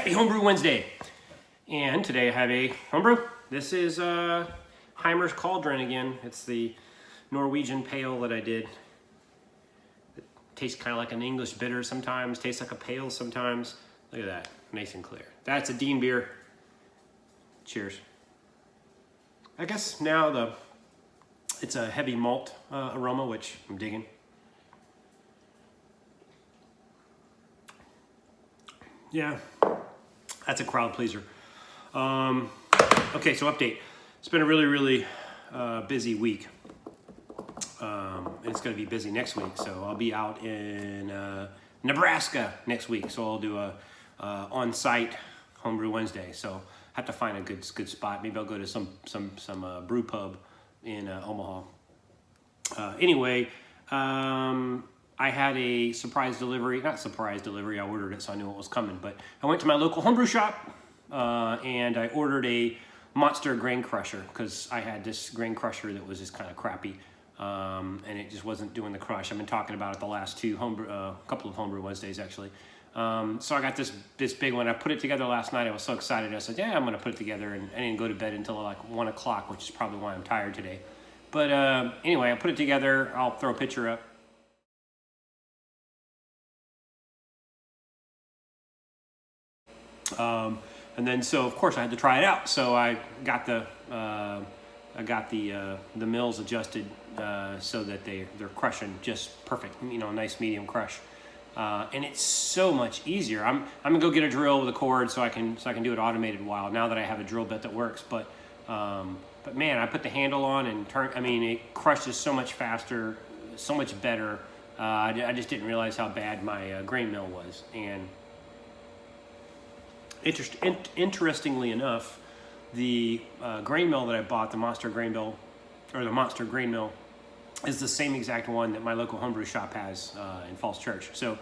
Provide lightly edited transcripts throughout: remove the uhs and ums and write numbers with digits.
Happy Homebrew Wednesday. And today I have a homebrew. This is Heimer's Cauldron again. It's the Norwegian pale that I did. It tastes kind of like an English bitter sometimes, tastes like a pale sometimes. Look at that, nice and clear. That's a Dean beer. Cheers. I guess now it's a heavy malt aroma, which I'm digging. Yeah, that's a crowd pleaser. Okay, so update. It's been a really busy week. And it's going to be busy next week. So I'll be out in Nebraska next week. So I'll do a on-site Homebrew Wednesday. So I have to find a good spot. Maybe I'll go to some brew pub in Omaha. Anyway, I had a surprise delivery, not surprise delivery, I ordered it so I knew it was coming, but I went to my local homebrew shop and I ordered a monster grain crusher because I had this grain crusher that was just kind of crappy and it just wasn't doing the crush. I've been talking about it the last couple of Homebrew Wednesdays actually. So I got this big one. I put it together last night. I was so excited. I said, yeah, I'm going to put it together, and I didn't go to bed until like 1 o'clock, which is probably why I'm tired today. But anyway, I put it together. I'll throw a picture up. And then, so of course I had to try it out. So I got the mills adjusted so that they're crushing just perfect. You know, nice medium crush. And it's so much easier. I'm gonna go get a drill with a cord so I can do it automated while now that I have a drill bit that works. But man, I put the handle on and it crushes so much faster, so much better. I just didn't realize how bad my grain mill was. And interestingly enough, the grain mill that I bought, the Monster Grain Mill, is the same exact one that my local homebrew shop has in Falls Church. So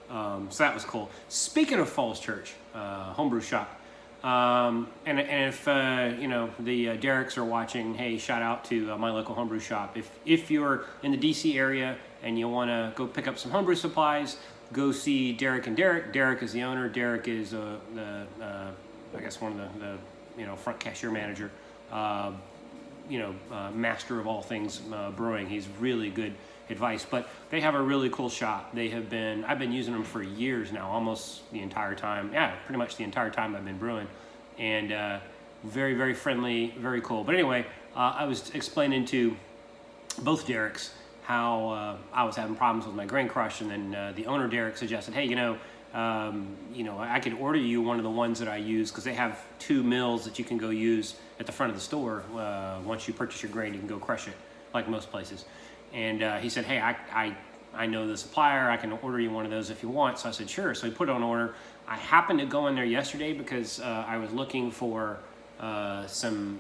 that was cool. Speaking of Falls Church, homebrew shop, and if the Derricks are watching, hey, shout out to my local homebrew shop. If you're in the DC area and you want to go pick up some homebrew supplies, go see Derrick and Derrick. Derrick is the owner. Derrick is I guess one of the front cashier manager. Master of all things brewing. He's really good advice. But they have a really cool shop. I've been using them for years now, almost the entire time. Yeah, pretty much the entire time I've been brewing. And very friendly, very cool. But anyway, I was explaining to both Derricks how I was having problems with my grain crush, and then the owner Derrick suggested, hey, I could order you one of the ones that I use because they have 2 mills that you can go use at the front of the store. Once you purchase your grain, you can go crush it like most places. And he said, hey, I know the supplier. I can order you one of those if you want. So I said, sure. So he put it on order. I happened to go in there yesterday because I was looking for some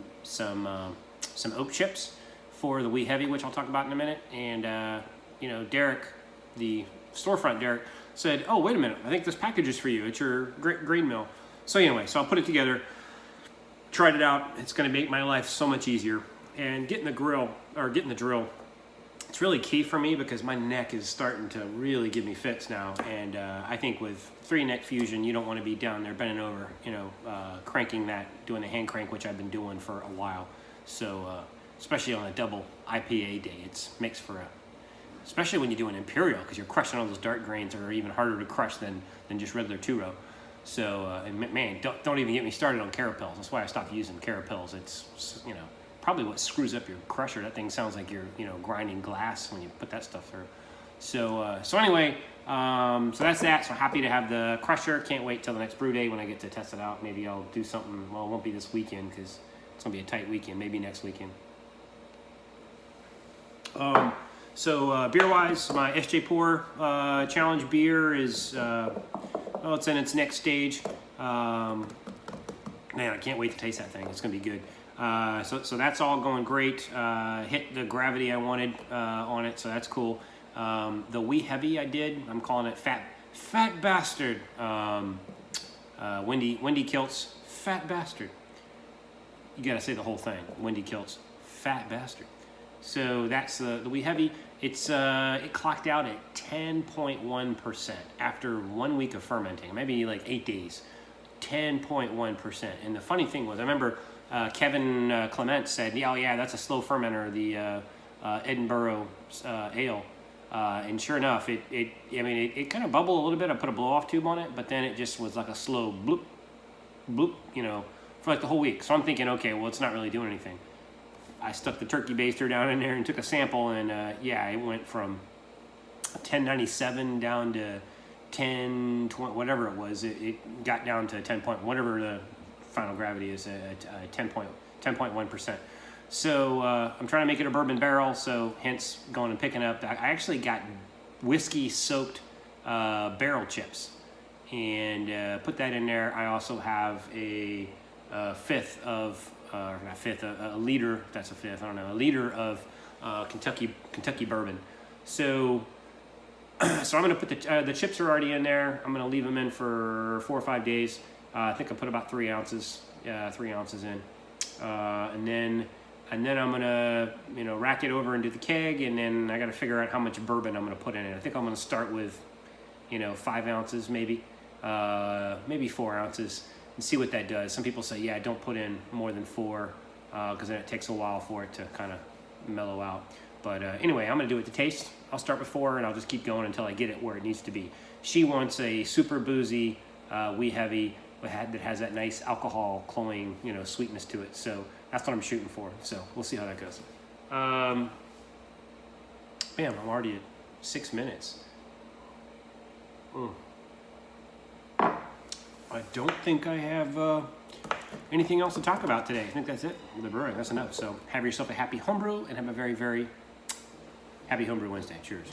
oak chips for the Wee Heavy, which I'll talk about in a minute. And Derrick, the storefront Derrick, said, oh, wait a minute, I think this package is for you. It's your grain mill. So anyway, so I'll put it together, tried it out. It's going to make my life so much easier. And getting the drill, it's really key for me because my neck is starting to really give me fits now. And I think with 3-neck fusion, you don't want to be down there bending over, cranking that, doing the hand crank, which I've been doing for a while. So especially on a double IPA day, it makes for especially when you do an Imperial, because you're crushing all those dark grains that are even harder to crush than just regular 2-row. So, man, don't even get me started on carapils. That's why I stopped using carapils. It's, probably what screws up your crusher. That thing sounds like you're, grinding glass when you put that stuff through. So anyway, so that's that. So happy to have the crusher. Can't wait till the next brew day when I get to test it out. Maybe I'll do something. Well, it won't be this weekend because it's going to be a tight weekend. Maybe next weekend. So beer-wise, my SJ Pour Challenge beer is, it's in its next stage. Man, I can't wait to taste that thing. It's going to be good. So that's all going great. Hit the gravity I wanted on it, so that's cool. The Wee Heavy I'm calling it Fat Bastard. Wendy Kilt's Fat Bastard. You got to say the whole thing. Wendy Kilt's Fat Bastard. So that's the Wee Heavy. It clocked out at 10.1% after 1 week of fermenting, maybe like 8 days. 10.1%. And the funny thing was, I remember Kevin Clement said, "Yeah, oh, yeah, that's a slow fermenter, the Edinburgh ale." And sure enough, it kind of bubbled a little bit. I put a blow-off tube on it, but then it just was like a slow bloop, bloop, for like the whole week. So I'm thinking, okay, well, it's not really doing anything. I stuck the turkey baster down in there and took a sample, and it went from 1097 down to 1020, whatever it was. It got down to 10 point, whatever the final gravity is, 10.1%. So I'm trying to make it a bourbon barrel, so hence going and picking up. I actually got whiskey soaked barrel chips and put that in there. I also have a liter. That's a fifth. I don't know, a liter of Kentucky bourbon. So I'm gonna put the chips are already in there. I'm gonna leave them in for 4 or 5 days. I think I put about 3 ounces in, and then I'm gonna rack it over into the keg, and then I got to figure out how much bourbon I'm gonna put in it. I think I'm gonna start with 5 ounces, maybe 4 ounces, and see what that does. Some people say, yeah, don't put in more than 4 because then it takes a while for it to kind of mellow out. But anyway, I'm gonna do it to taste. I'll start with 4, and I'll just keep going until I get it where it needs to be. She wants a super boozy, wee heavy that has that nice alcohol cloying, sweetness to it. So that's what I'm shooting for. So we'll see how that goes. Man, I'm already at 6 minutes. I don't think I have anything else to talk about today. I think that's it. The brewing, that's enough. So have yourself a happy homebrew and have a very, very happy Homebrew Wednesday. Cheers.